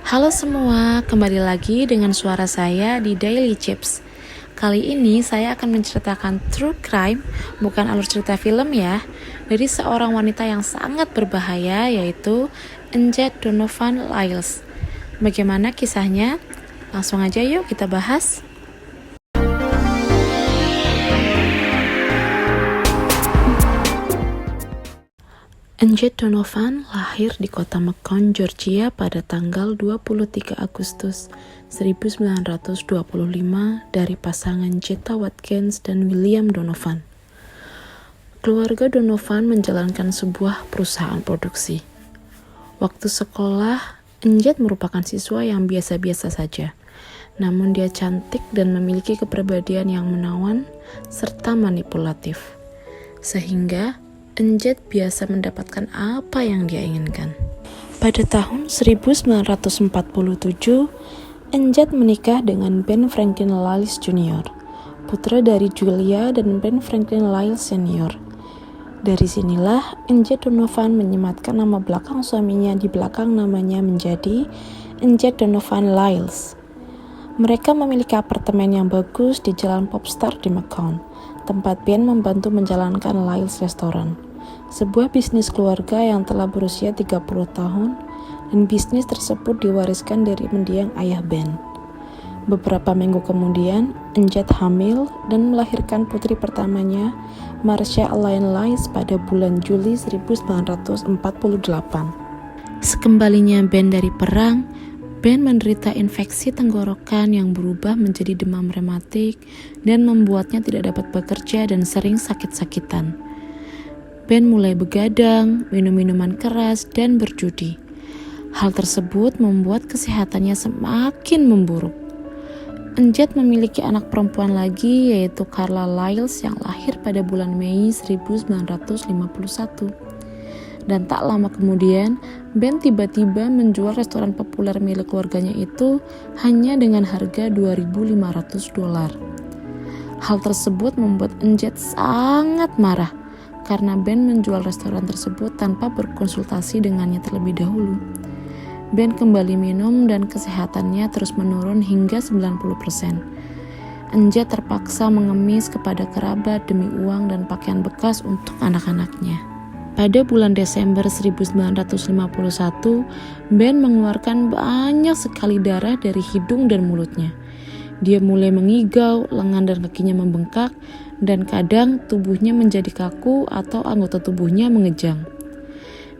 Halo semua, kembali lagi dengan suara saya di Daily Chips. Kali ini saya akan menceritakan true crime, bukan alur cerita film ya, dari seorang wanita yang sangat berbahaya, yaitu Anjet Donovan Lyles. Bagaimana kisahnya? Langsung aja yuk kita bahas. Anjet Donovan lahir di kota Macon, Georgia pada tanggal 23 Agustus 1925 dari pasangan Jetta Watkins dan William Donovan. Keluarga Donovan menjalankan sebuah perusahaan produksi. Waktu sekolah, Anjet merupakan siswa yang biasa-biasa saja. Namun dia cantik dan memiliki kepribadian yang menawan serta manipulatif. Sehingga Anjet biasa mendapatkan apa yang dia inginkan. Pada tahun 1947, Anjet menikah dengan Ben Franklin Lyles Jr., putra dari Julia dan Ben Franklin Lyles Sr. Dari sinilah Anjet Donovan menyematkan nama belakang suaminya di belakang namanya menjadi Anjet Donovan Lyles. Mereka memiliki apartemen yang bagus di Jalan Popstar di Macon, tempat Ben membantu menjalankan Lyles Restaurant, sebuah bisnis keluarga yang telah berusia 30 tahun, dan bisnis tersebut diwariskan dari mendiang ayah Ben. Beberapa minggu kemudian, Anjet hamil dan melahirkan putri pertamanya, Marcia Elaine Lyles, pada bulan Juli 1948. Sekembalinya Ben dari perang, Ben menderita infeksi tenggorokan yang berubah menjadi demam rematik dan membuatnya tidak dapat bekerja dan sering sakit-sakitan. Ben mulai begadang, minum minuman keras, dan berjudi. Hal tersebut membuat kesehatannya semakin memburuk. Anjet memiliki anak perempuan lagi, yaitu Carla Lyles yang lahir pada bulan Mei 1951. Dan tak lama kemudian, Ben tiba-tiba menjual restoran populer milik keluarganya itu hanya dengan harga $2.500. Hal tersebut membuat Anjet sangat marah karena Ben menjual restoran tersebut tanpa berkonsultasi dengannya terlebih dahulu. Ben kembali minum dan kesehatannya terus menurun hingga 90%. Anjet terpaksa mengemis kepada kerabat demi uang dan pakaian bekas untuk anak-anaknya. Pada bulan Desember 1951, Ben mengeluarkan banyak sekali darah dari hidung dan mulutnya. Dia mulai mengigau, lengan dan kakinya membengkak, dan kadang tubuhnya menjadi kaku atau anggota tubuhnya mengejang.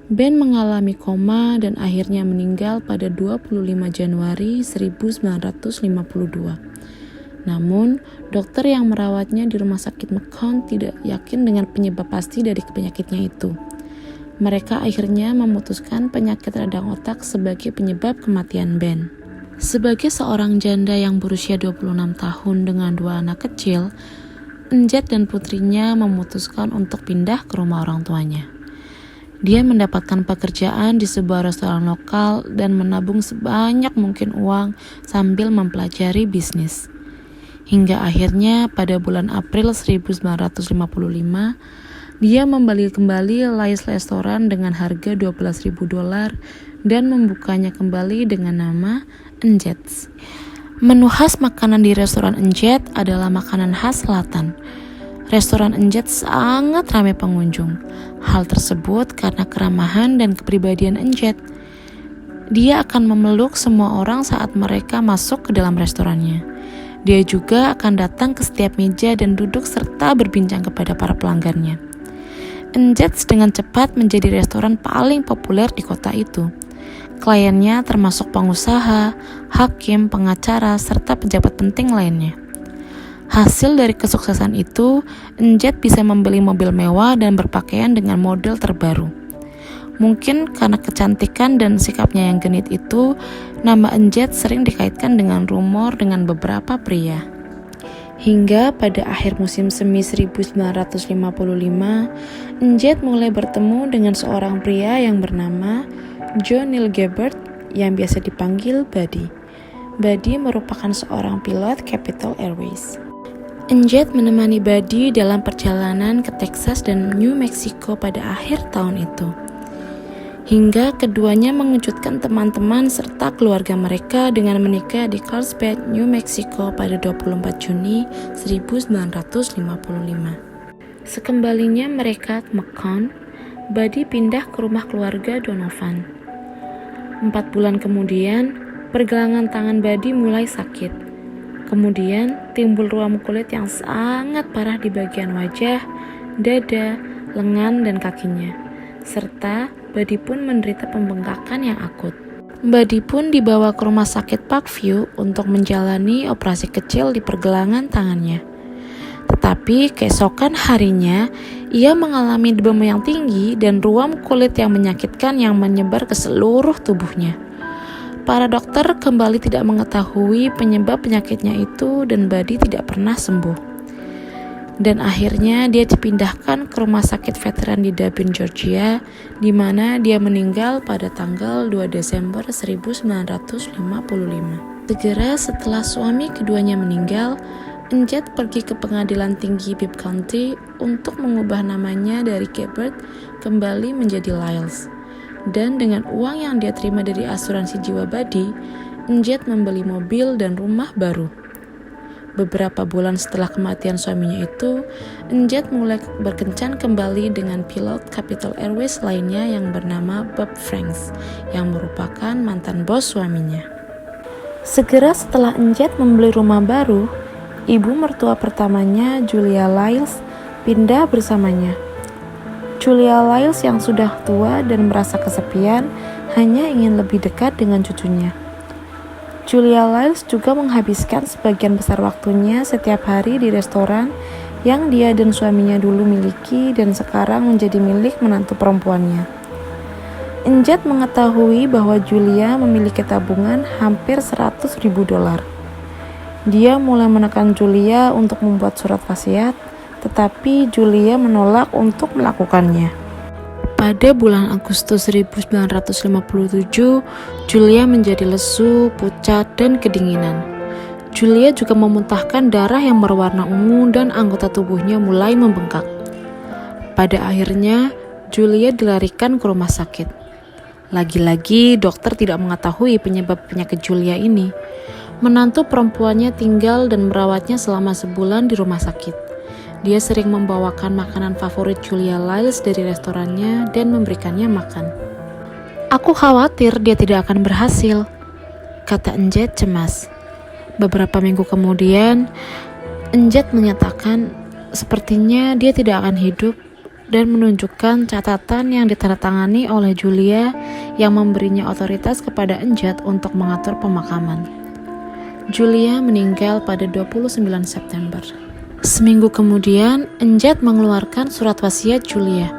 Ben mengalami koma dan akhirnya meninggal pada 25 Januari 1952. Namun, dokter yang merawatnya di rumah sakit Macon tidak yakin dengan penyebab pasti dari penyakitnya itu. Mereka akhirnya memutuskan penyakit radang otak sebagai penyebab kematian Ben. Sebagai seorang janda yang berusia 26 tahun dengan 2 anak kecil, Anjet dan putrinya memutuskan untuk pindah ke rumah orang tuanya. Dia mendapatkan pekerjaan di sebuah restoran lokal dan menabung sebanyak mungkin uang sambil mempelajari bisnis. Hingga akhirnya pada bulan April 1955, dia membeli kembali Lyles Restaurant dengan harga $12.000 dan membukanya kembali dengan nama Anjet's. Menu khas makanan di restoran Anjet adalah makanan khas selatan. Restoran Anjet sangat ramai pengunjung. Hal tersebut karena keramahan dan kepribadian Anjet. Dia akan memeluk semua orang saat mereka masuk ke dalam restorannya. Dia juga akan datang ke setiap meja dan duduk serta berbincang kepada para pelanggannya. Anjet dengan cepat menjadi restoran paling populer di kota itu. Kliennya termasuk pengusaha, hakim, pengacara, serta pejabat penting lainnya. Hasil dari kesuksesan itu, Anjet bisa membeli mobil mewah dan berpakaian dengan model terbaru. Mungkin karena kecantikan dan sikapnya yang genit itu, nama Anjet sering dikaitkan dengan rumor dengan beberapa pria. Hingga pada akhir musim semi 1955, Anjet mulai bertemu dengan seorang pria yang bernama John Neil Gebert yang biasa dipanggil Buddy. Buddy merupakan seorang pilot Capital Airways. Anjet menemani Buddy dalam perjalanan ke Texas dan New Mexico pada akhir tahun itu. hingga keduanya mengejutkan teman-teman serta keluarga mereka dengan menikah di Carlsbad, New Mexico pada 24 Juni 1955. Sekembalinya mereka ke Macon, Buddy pindah ke rumah keluarga Donovan. 4 bulan kemudian, pergelangan tangan Buddy mulai sakit. Kemudian timbul ruam kulit yang sangat parah di bagian wajah, dada, lengan, dan kakinya. Serta Buddy pun menderita pembengkakan yang akut. Buddy pun dibawa ke rumah sakit Parkview untuk menjalani operasi kecil di pergelangan tangannya. Tetapi keesokan harinya, ia mengalami demam yang tinggi dan ruam kulit yang menyakitkan yang menyebar ke seluruh tubuhnya. Para dokter kembali tidak mengetahui penyebab penyakitnya itu dan Buddy tidak pernah sembuh. Dan akhirnya dia dipindahkan ke rumah sakit veteran di Dublin, Georgia, di mana dia meninggal pada tanggal 2 Desember 1955. Segera setelah suami keduanya meninggal, Enjet pergi ke pengadilan tinggi Bibb County untuk mengubah namanya dari Gabbard kembali menjadi Lyles. Dan dengan uang yang dia terima dari asuransi jiwa Buddy, Enjet membeli mobil dan rumah baru. Beberapa bulan setelah kematian suaminya itu, Enjet mulai berkencan kembali dengan pilot Capital Airways lainnya yang bernama Bob Franks, yang merupakan mantan bos suaminya. Segera setelah Enjet membeli rumah baru, ibu mertua pertamanya, Julia Lyles, pindah bersamanya. Julia Lyles yang sudah tua dan merasa kesepian, hanya ingin lebih dekat dengan cucunya. Julia Lyles juga menghabiskan sebagian besar waktunya setiap hari di restoran yang dia dan suaminya dulu miliki dan sekarang menjadi milik menantu perempuannya. Enjet mengetahui bahwa Julia memiliki tabungan hampir $100.000. Dia mulai menekan Julia untuk membuat surat wasiat, tetapi Julia menolak untuk melakukannya. Pada bulan Agustus 1957, Julia menjadi lesu, pucat, dan kedinginan. Julia juga memuntahkan darah yang berwarna ungu dan anggota tubuhnya mulai membengkak. Pada akhirnya, Julia dilarikan ke rumah sakit. Lagi-lagi, dokter tidak mengetahui penyebab penyakit Julia ini. Menantu perempuannya tinggal dan merawatnya selama sebulan di rumah sakit. Dia sering membawakan makanan favorit Julia Lyles dari restorannya dan memberikannya makan. "Aku khawatir dia tidak akan berhasil," kata Enjet cemas. Beberapa minggu kemudian, Enjet menyatakan sepertinya dia tidak akan hidup dan menunjukkan catatan yang ditandatangani oleh Julia yang memberinya otoritas kepada Enjet untuk mengatur pemakaman. Julia meninggal pada 29 September. Seminggu kemudian, Enjet mengeluarkan surat wasiat Julia.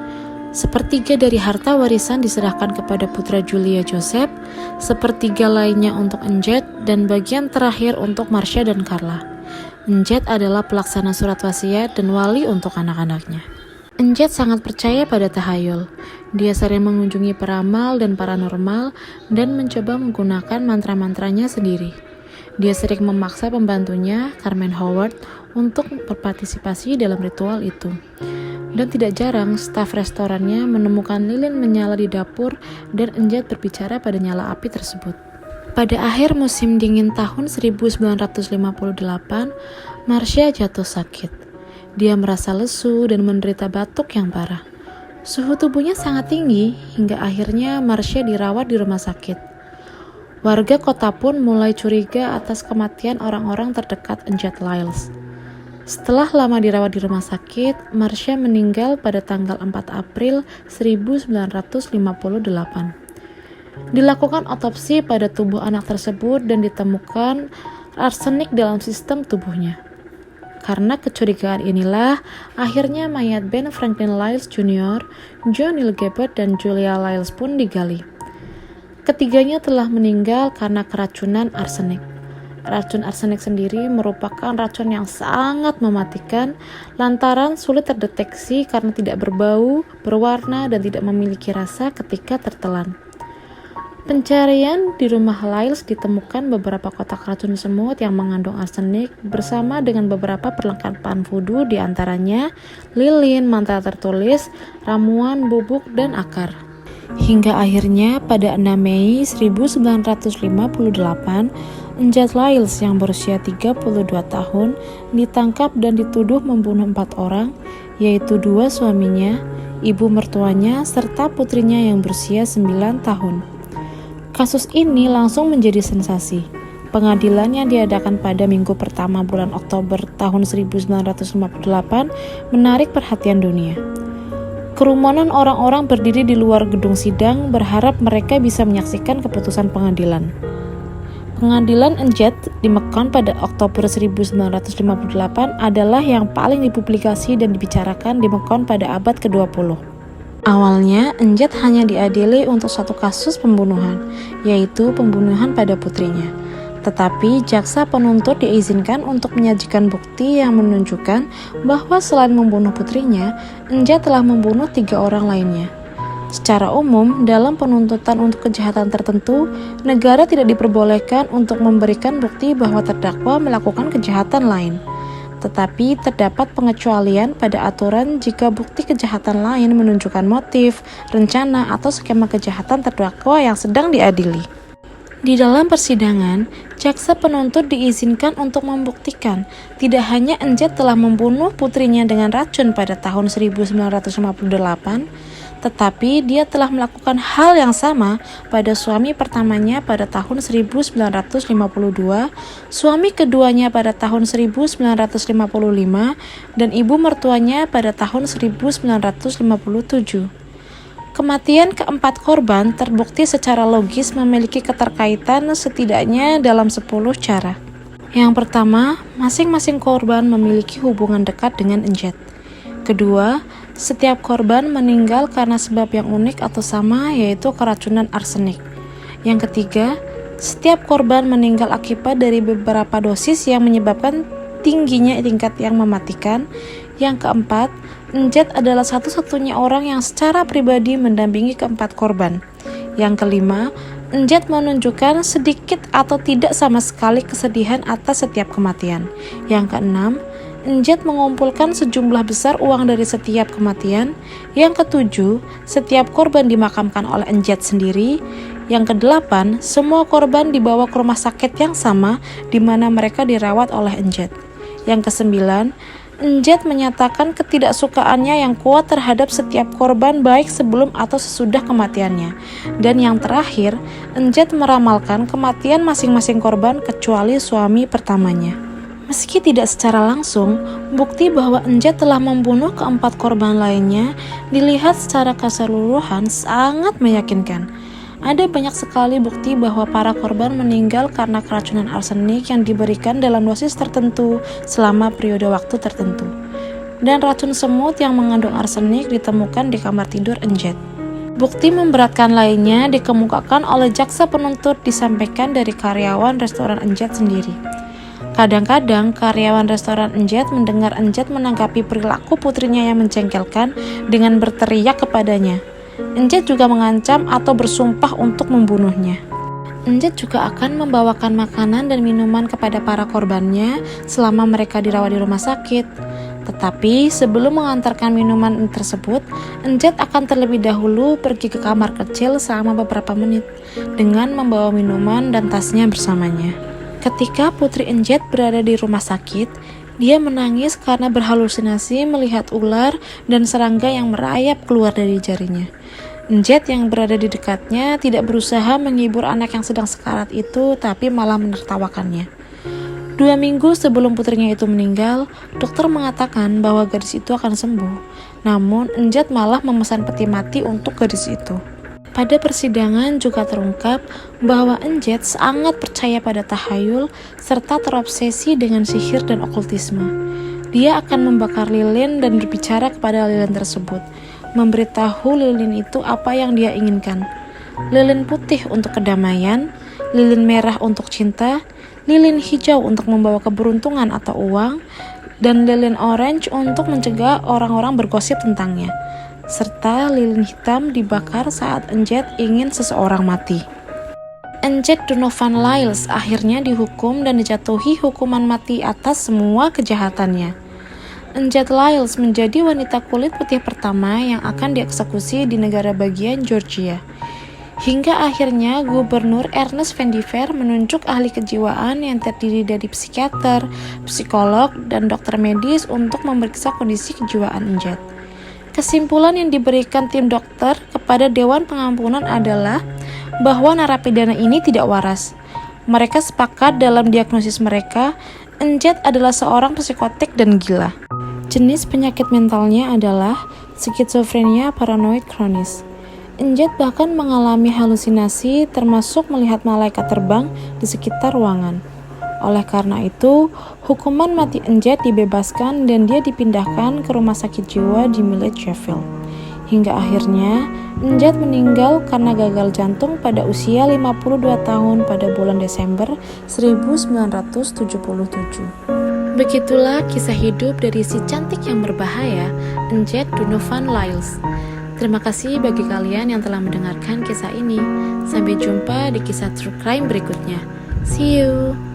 Sepertiga dari harta warisan diserahkan kepada putra Julia, Joseph, sepertiga lainnya untuk Enjet, dan bagian terakhir untuk Marcia dan Carla. Enjet adalah pelaksana surat wasiat dan wali untuk anak-anaknya. Enjet sangat percaya pada tahayul. Dia sering mengunjungi peramal dan paranormal dan mencoba menggunakan mantra-mantranya sendiri. Dia sering memaksa pembantunya, Carmen Howard, untuk berpartisipasi dalam ritual itu. Dan tidak jarang, staf restorannya menemukan lilin menyala di dapur dan Enjet berbicara pada nyala api tersebut. Pada akhir musim dingin tahun 1958, Marcia jatuh sakit. Dia merasa lesu dan menderita batuk yang parah. Suhu tubuhnya sangat tinggi hingga akhirnya Marcia dirawat di rumah sakit. Warga kota pun mulai curiga atas kematian orang-orang terdekat Enjet Lyles. Setelah lama dirawat di rumah sakit, Marcia meninggal pada tanggal 4 April 1958. Dilakukan otopsi pada tubuh anak tersebut dan ditemukan arsenik dalam sistem tubuhnya. Karena kecurigaan inilah, akhirnya mayat Ben Franklin Lyles Jr., John Neil Gabbard, dan Julia Lyles pun digali. Ketiganya telah meninggal karena keracunan arsenik. Racun arsenik sendiri merupakan racun yang sangat mematikan lantaran sulit terdeteksi karena tidak berbau, berwarna, dan tidak memiliki rasa ketika tertelan. Pencarian di rumah Lyles ditemukan beberapa kotak racun semut yang mengandung arsenik bersama dengan beberapa perlengkapan vudu, di antaranya lilin, mantra tertulis, ramuan, bubuk, dan akar. Hingga akhirnya pada 6 Mei 1958, Enjad Lyles yang berusia 32 tahun ditangkap dan dituduh membunuh 4 orang, yaitu 2 suaminya, ibu mertuanya, serta putrinya yang berusia 9 tahun. Kasus ini langsung menjadi sensasi. Pengadilan yang diadakan pada minggu pertama bulan Oktober tahun 1958 menarik perhatian dunia. Kerumunan orang-orang berdiri di luar gedung sidang berharap mereka bisa menyaksikan keputusan pengadilan. Pengadilan Enjad di Macon pada Oktober 1958 adalah yang paling dipublikasi dan dibicarakan di Macon pada abad ke-20. Awalnya, Enjad hanya diadili untuk satu kasus pembunuhan, yaitu pembunuhan pada putrinya. Tetapi jaksa penuntut diizinkan untuk menyajikan bukti yang menunjukkan bahwa selain membunuh putrinya, Enjad telah membunuh 3 orang lainnya. Secara umum, dalam penuntutan untuk kejahatan tertentu, negara tidak diperbolehkan untuk memberikan bukti bahwa terdakwa melakukan kejahatan lain. Tetapi terdapat pengecualian pada aturan jika bukti kejahatan lain menunjukkan motif, rencana, atau skema kejahatan terdakwa yang sedang diadili. Di dalam persidangan, jaksa penuntut diizinkan untuk membuktikan tidak hanya Enjad telah membunuh putrinya dengan racun pada tahun 1958, tetapi dia telah melakukan hal yang sama pada suami pertamanya pada tahun 1952, suami keduanya pada tahun 1955, dan ibu mertuanya pada tahun 1957. Kematian keempat korban terbukti secara logis memiliki keterkaitan setidaknya dalam 10 cara. Yang pertama, masing-masing korban memiliki hubungan dekat dengan Enjad. Kedua, setiap korban meninggal karena sebab yang unik atau sama, yaitu keracunan arsenik. Yang ketiga, setiap korban meninggal akibat dari beberapa dosis yang menyebabkan tingginya tingkat yang mematikan. Yang keempat, Enjad adalah satu-satunya orang yang secara pribadi mendampingi keempat korban. Yang kelima, Enjad menunjukkan sedikit atau tidak sama sekali kesedihan atas setiap kematian. Yang keenam, Enjad mengumpulkan sejumlah besar uang dari setiap kematian. Yang ketujuh, setiap korban dimakamkan oleh Enjad sendiri. Yang kedelapan, semua korban dibawa ke rumah sakit yang sama di mana mereka dirawat oleh Enjad. Yang kesembilan, Enjad menyatakan ketidaksukaannya yang kuat terhadap setiap korban baik sebelum atau sesudah kematiannya. Dan yang terakhir, Enjad meramalkan kematian masing-masing korban kecuali suami pertamanya. Meski tidak secara langsung, bukti bahwa Enjad telah membunuh keempat korban lainnya dilihat secara keseluruhan sangat meyakinkan. Ada banyak sekali bukti bahwa para korban meninggal karena keracunan arsenik yang diberikan dalam dosis tertentu selama periode waktu tertentu. Dan racun semut yang mengandung arsenik ditemukan di kamar tidur Enjad. Bukti memberatkan lainnya dikemukakan oleh jaksa penuntut disampaikan dari karyawan restoran Enjad sendiri. Kadang-kadang karyawan restoran Enjad mendengar Enjad menanggapi perilaku putrinya yang menjengkelkan dengan berteriak kepadanya. Enjad juga mengancam atau bersumpah untuk membunuhnya. Enjad juga akan membawakan makanan dan minuman kepada para korbannya selama mereka dirawat di rumah sakit. Tetapi sebelum mengantarkan minuman tersebut, Enjad akan terlebih dahulu pergi ke kamar kecil selama beberapa menit dengan membawa minuman dan tasnya bersamanya. Ketika putri Enjad berada di rumah sakit, dia menangis karena berhalusinasi melihat ular dan serangga yang merayap keluar dari jarinya. Enjad yang berada di dekatnya tidak berusaha menghibur anak yang sedang sekarat itu, tapi malah menertawakannya. 2 minggu sebelum putrinya itu meninggal, dokter mengatakan bahwa gadis itu akan sembuh. Namun, Enjad malah memesan peti mati untuk gadis itu. Pada persidangan juga terungkap bahwa Enjad sangat percaya pada tahayul serta terobsesi dengan sihir dan okultisme. Dia akan membakar lilin dan berbicara kepada lilin tersebut, memberitahu lilin itu apa yang dia inginkan. Lilin putih untuk kedamaian, lilin merah untuk cinta, lilin hijau untuk membawa keberuntungan atau uang, dan lilin orange untuk mencegah orang-orang bergosip tentangnya, serta lilin hitam dibakar saat Enjad ingin seseorang mati. Enjad Donovan Lyles akhirnya dihukum dan dijatuhi hukuman mati atas semua kejahatannya. Enjet Lyles menjadi wanita kulit putih pertama yang akan dieksekusi di negara bagian Georgia. Hingga akhirnya Gubernur Ernest Vandiver menunjuk ahli kejiwaan yang terdiri dari psikiater, psikolog, dan dokter medis untuk memeriksa kondisi kejiwaan Enjet. Kesimpulan yang diberikan tim dokter kepada Dewan Pengampunan adalah bahwa narapidana ini tidak waras. Mereka sepakat dalam diagnosis mereka, Enjet adalah seorang psikotik dan gila. Jenis penyakit mentalnya adalah skizofrenia paranoid kronis. Enjet bahkan mengalami halusinasi termasuk melihat malaikat terbang di sekitar ruangan. Oleh karena itu, hukuman mati Enjet dibebaskan dan dia dipindahkan ke rumah sakit jiwa di Milledge, Sheffield. Hingga akhirnya, Enjet meninggal karena gagal jantung pada usia 52 tahun pada bulan Desember 1977. Begitulah kisah hidup dari si cantik yang berbahaya, Enjet Donovan Lyles. Terima kasih bagi kalian yang telah mendengarkan kisah ini. Sampai jumpa di kisah True Crime berikutnya. See you!